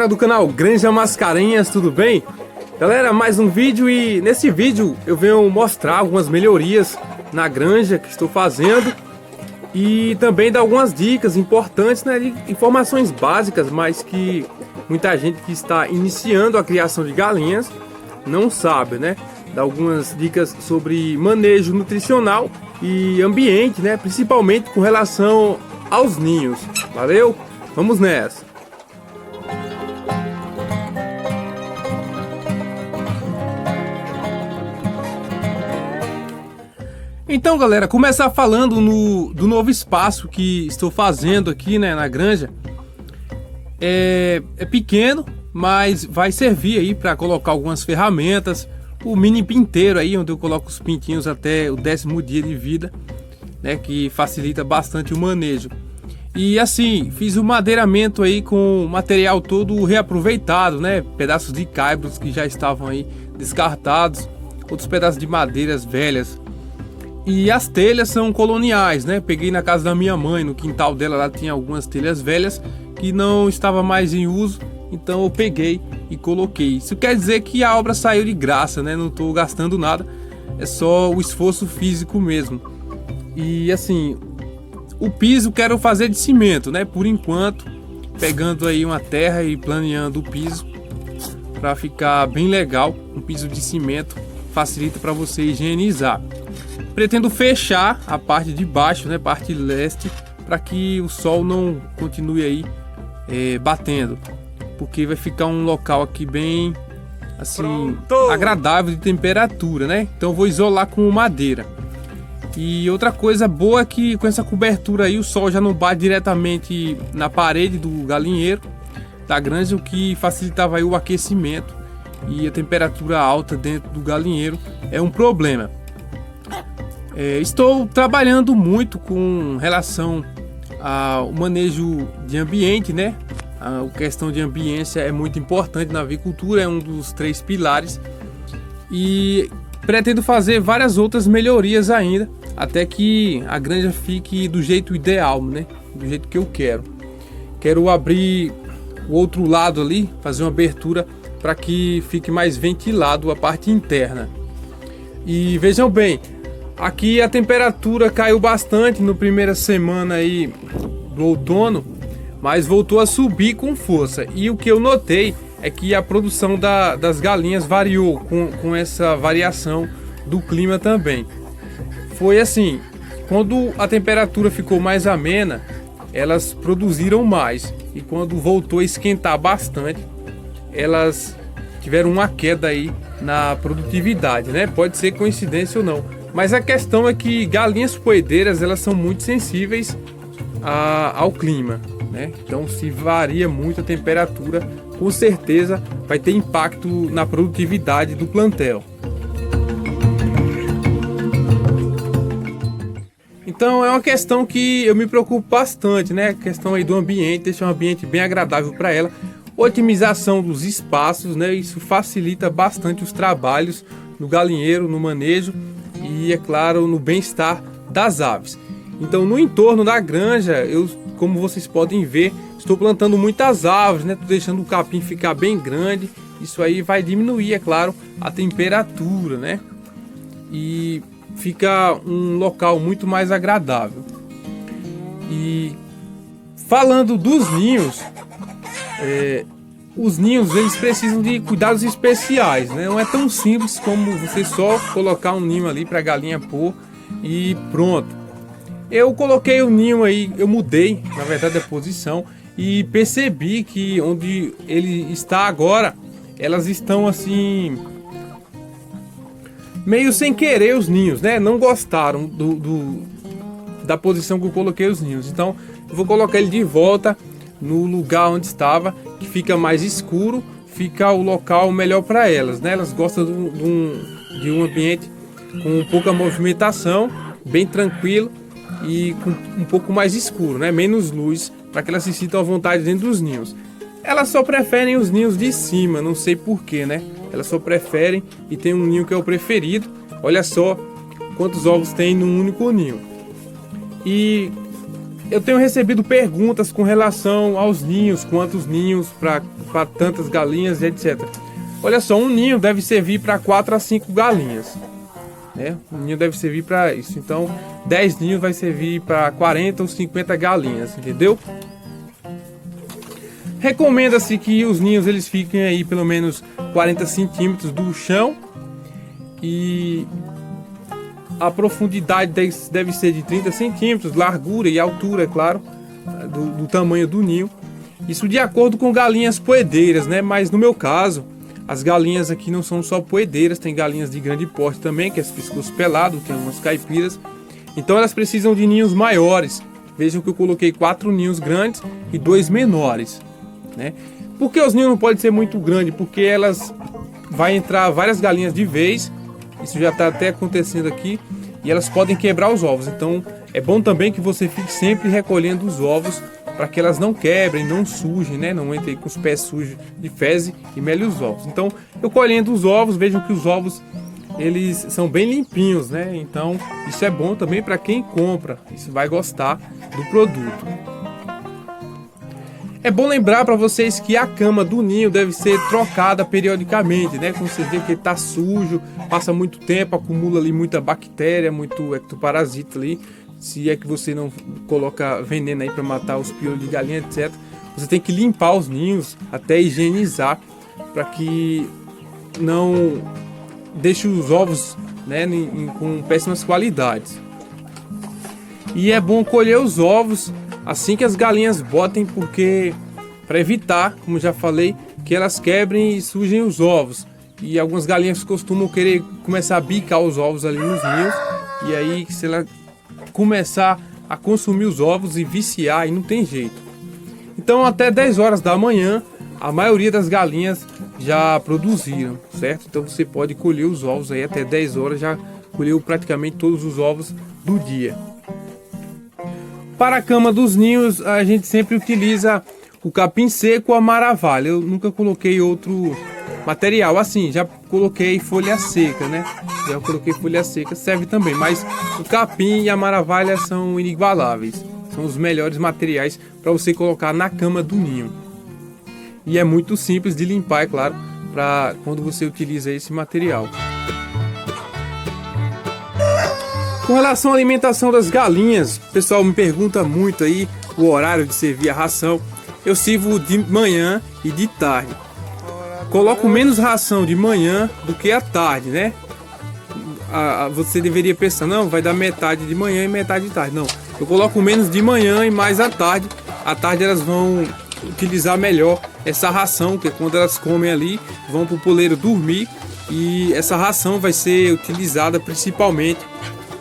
galera do canal Granja Mascarenhas, tudo bem? Galera, mais um vídeo e nesse vídeo eu venho mostrar algumas melhorias na granja que estou fazendo e também dar algumas dicas importantes, né, de informações básicas, mas que muita gente que está iniciando a criação de galinhas não sabe, né? Dar algumas dicas sobre manejo nutricional e ambiente, né, principalmente com relação aos ninhos. Valeu? Vamos nessa! Então, galera, começar falando do novo espaço que estou fazendo aqui, né, na granja. É pequeno, mas vai servir aí para colocar algumas ferramentas. O mini pinteiro aí, onde eu coloco os pintinhos até o 10º dia de vida, né, que facilita bastante o manejo. E assim, fiz o madeiramento aí com material todo reaproveitado, né, pedaços de caibros que já estavam aí descartados, outros pedaços de madeiras velhas. E as telhas são coloniais, né? Peguei na casa da minha mãe, no quintal dela lá tinha algumas telhas velhas que não estava mais em uso, então eu peguei e coloquei. Isso quer dizer que a obra saiu de graça, né? Não estou gastando nada, é só o esforço físico mesmo. E assim, o piso quero fazer de cimento, né? Por enquanto, pegando aí uma terra e planeando o piso para ficar bem legal. Um piso de cimento facilita para você higienizar. Pretendo fechar a parte de baixo, né, parte leste, para que o sol não continue aí batendo, porque vai ficar um local aqui bem assim agradável de temperatura, né? Então eu vou isolar com madeira. E outra coisa boa é que com essa cobertura aí o sol já não bate diretamente na parede do galinheiro da granja, o que facilitava aí o aquecimento, e a temperatura alta dentro do galinheiro é um problema. Estou trabalhando muito com relação ao manejo de ambiente, né? A questão de ambiência é muito importante na avicultura, é um dos 3 pilares. E pretendo fazer várias outras melhorias ainda, até que a granja fique do jeito ideal, né? Do jeito que eu quero. Quero abrir o outro lado ali, fazer uma abertura para que fique mais ventilado a parte interna. E vejam bem, aqui a temperatura caiu bastante no primeira semana aí do outono, mas voltou a subir com força. E o que eu notei é que a produção das galinhas variou com essa variação do clima também. Foi assim, quando a temperatura ficou mais amena, elas produziram mais. E quando voltou a esquentar bastante, elas tiveram uma queda aí na produtividade, né? Pode ser coincidência ou não. Mas a questão é que galinhas poedeiras, elas são muito sensíveis ao clima, né? Então, se varia muito a temperatura, com certeza vai ter impacto na produtividade do plantel. Então, é uma questão que eu me preocupo bastante, né? A questão aí do ambiente, deixar um ambiente bem agradável para ela. Otimização dos espaços, né? Isso facilita bastante os trabalhos no galinheiro, no manejo e, é claro, no bem-estar das aves. Então, no entorno da granja, como vocês podem ver, estou plantando muitas árvores, né? Estou deixando o capim ficar bem grande. Isso aí vai diminuir, é claro, a temperatura, né? E fica um local muito mais agradável. E falando dos ninhos, os ninhos, eles precisam de cuidados especiais, né? Não é tão simples como você só colocar um ninho ali para a galinha pôr e pronto. Eu coloquei o ninho aí, eu mudei, na verdade, a posição e percebi que onde ele está agora, elas estão assim, meio sem querer os ninhos, né? Não gostaram da posição que eu coloquei os ninhos. Então eu vou colocar ele de volta no lugar onde estava, que fica mais escuro, fica o local melhor para elas, né? Elas gostam de um ambiente com pouca movimentação, bem tranquilo e com um pouco mais escuro, né? Menos luz, para que elas se sintam à vontade dentro dos ninhos. Elas só preferem os ninhos de cima, não sei porquê, né? Elas só preferem, e tem um ninho que é o preferido. Olha só quantos ovos tem num único ninho. E eu tenho recebido perguntas com relação aos ninhos, quantos ninhos para tantas galinhas, etc. Olha só, um ninho deve servir para 4 a 5 galinhas, né? Um ninho deve servir para isso. Então, 10 ninhos vai servir para 40 ou 50 galinhas, entendeu? Recomenda-se que os ninhos eles fiquem aí pelo menos 40 centímetros do chão e a profundidade deve ser de 30 centímetros, largura e altura, é claro, do tamanho do ninho. Isso de acordo com galinhas poedeiras, né? Mas no meu caso, as galinhas aqui não são só poedeiras, tem galinhas de grande porte também, que é pescoço pelado, tem umas caipiras. Então elas precisam de ninhos maiores. Vejam que eu coloquei 4 ninhos grandes e 2 menores, né? Por que os ninhos não podem ser muito grandes? Porque elas vai entrar várias galinhas de vez. Isso já está até acontecendo aqui. E elas podem quebrar os ovos. Então é bom também que você fique sempre recolhendo os ovos para que elas não quebrem, não sujem, né? Não entrem com os pés sujos de fezes e melem os ovos. Então eu colhendo os ovos, vejam que os ovos eles são bem limpinhos, né? Então isso é bom também para quem compra. Isso vai gostar do produto. É bom lembrar para vocês que a cama do ninho deve ser trocada periodicamente, né? Quando você vê que ele está sujo, passa muito tempo, acumula ali muita bactéria, muito ectoparasita ali. Se é que você não coloca veneno aí para matar os piolhos de galinha, etc. Você tem que limpar os ninhos até higienizar para que não deixe os ovos, né, com péssimas qualidades. E é bom colher os ovos assim que as galinhas botem, porque para evitar, como já falei, que elas quebrem e sujem os ovos. E algumas galinhas costumam querer começar a bicar os ovos ali nos ninhos. E aí, se ela começar a consumir os ovos e viciar, aí não tem jeito. Então, até 10 horas da manhã, a maioria das galinhas já produziram, certo? Então, você pode colher os ovos aí até 10 horas, já colheu praticamente todos os ovos do dia. Para a cama dos ninhos, a gente sempre utiliza o capim seco ou a maravalha. Eu nunca coloquei outro material. Assim, já coloquei folha seca, né? Já coloquei folha seca, serve também. Mas o capim e a maravalha são inigualáveis. São os melhores materiais para você colocar na cama do ninho. E é muito simples de limpar, é claro, para quando você utiliza esse material. Com relação à alimentação das galinhas, o pessoal me pergunta muito aí o horário de servir a ração. Eu sirvo de manhã e de tarde. Coloco menos ração de manhã do que à tarde, né? Você deveria pensar, não, vai dar metade de manhã e metade de tarde. Não, eu coloco menos de manhã e mais à tarde. À tarde elas vão utilizar melhor essa ração, que é quando elas comem ali, vão para o poleiro dormir. E essa ração vai ser utilizada principalmente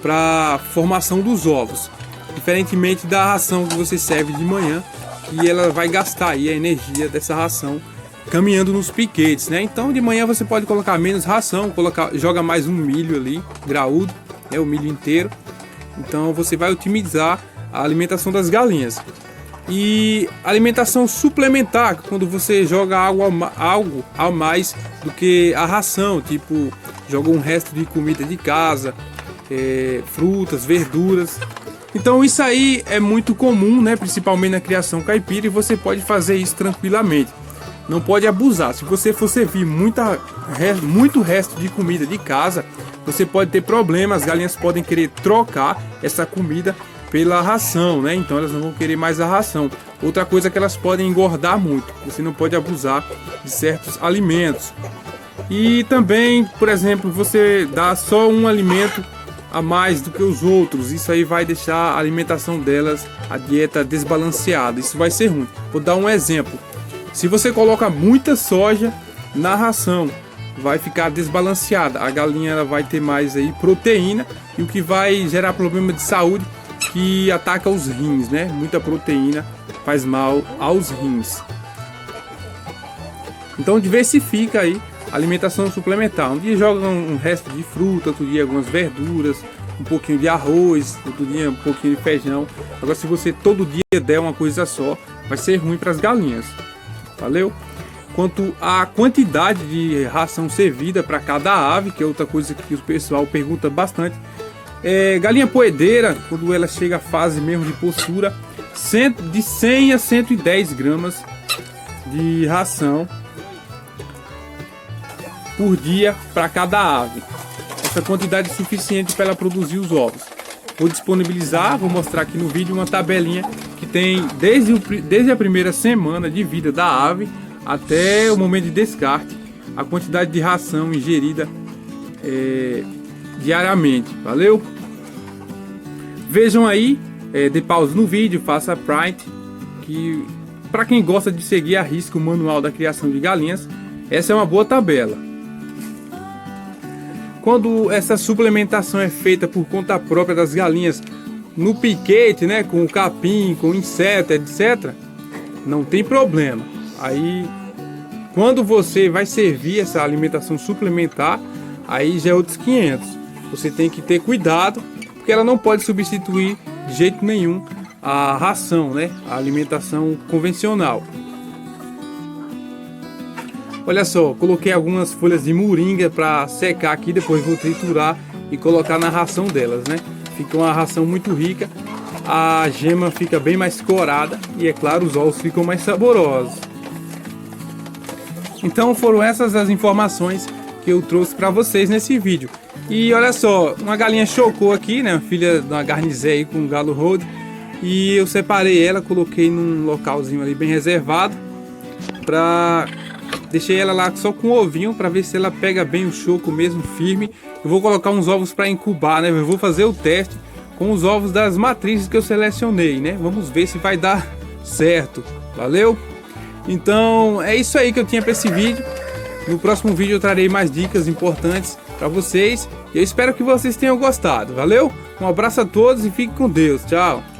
para formação dos ovos, diferentemente da ração que você serve de manhã, que ela vai gastar aí a energia dessa ração caminhando nos piquetes, né? Então de manhã você pode colocar menos ração, joga mais um milho ali, graúdo, né? O milho inteiro. Então você vai otimizar a alimentação das galinhas. E alimentação suplementar, quando você joga algo a mais do que a ração, tipo joga um resto de comida de casa, frutas, verduras. Então isso aí é muito comum, né? Principalmente na criação caipira, e você pode fazer isso tranquilamente. Não pode abusar. Se você for servir muito resto de comida de casa, você pode ter problemas. As galinhas podem querer trocar essa comida pela ração, né? Então elas não vão querer mais a ração. Outra coisa é que elas podem engordar muito. Você não pode abusar de certos alimentos. E também, por exemplo, você dá só um alimento a mais do que os outros, isso aí vai deixar a alimentação delas, a dieta desbalanceada. Isso vai ser ruim. Vou dar um exemplo. Se você coloca muita soja na ração, vai ficar desbalanceada. A galinha ela vai ter mais aí proteína, e o que vai gerar problema de saúde que ataca os rins, né? Muita proteína faz mal aos rins. Então diversifica aí alimentação suplementar. Um dia joga um resto de fruta, outro dia algumas verduras, um pouquinho de arroz, outro dia um pouquinho de feijão. Agora se você todo dia der uma coisa só, vai ser ruim para as galinhas. Valeu? Quanto à quantidade de ração servida para cada ave, que é outra coisa que o pessoal pergunta bastante, Galinha poedeira, quando ela chega à fase mesmo de postura, de 100 a 110 gramas de ração por dia para cada ave. Essa quantidade é suficiente para ela produzir os ovos. Vou disponibilizar, vou mostrar aqui no vídeo uma tabelinha que tem desde a primeira semana de vida da ave até o momento de descarte, a quantidade de ração ingerida diariamente. Valeu? Vejam aí, dê pausa no vídeo, faça print, que para quem gosta de seguir a risca o manual da criação de galinhas, essa é uma boa tabela. Quando essa suplementação é feita por conta própria das galinhas no piquete, né, com o capim, com inseto, etc., não tem problema. Aí, quando você vai servir essa alimentação suplementar, aí já é outros 500. Você tem que ter cuidado, porque ela não pode substituir de jeito nenhum a ração, né, a alimentação convencional. Olha só, coloquei algumas folhas de moringa para secar aqui, depois vou triturar e colocar na ração delas, né? Fica uma ração muito rica, a gema fica bem mais corada e, é claro, os ovos ficam mais saborosos. Então foram essas as informações que eu trouxe para vocês nesse vídeo. E olha só, uma galinha chocou aqui, né? Filha de uma garnizé aí com um galo road, e eu separei ela, coloquei num localzinho ali bem reservado deixei ela lá só com o ovinho para ver se ela pega bem o choco mesmo, firme. Eu vou colocar uns ovos para incubar, né? Eu vou fazer o teste com os ovos das matrizes que eu selecionei, né? Vamos ver se vai dar certo. Valeu? Então é isso aí que eu tinha para esse vídeo. No próximo vídeo eu trarei mais dicas importantes para vocês. E eu espero que vocês tenham gostado. Valeu? Um abraço a todos e fiquem com Deus. Tchau!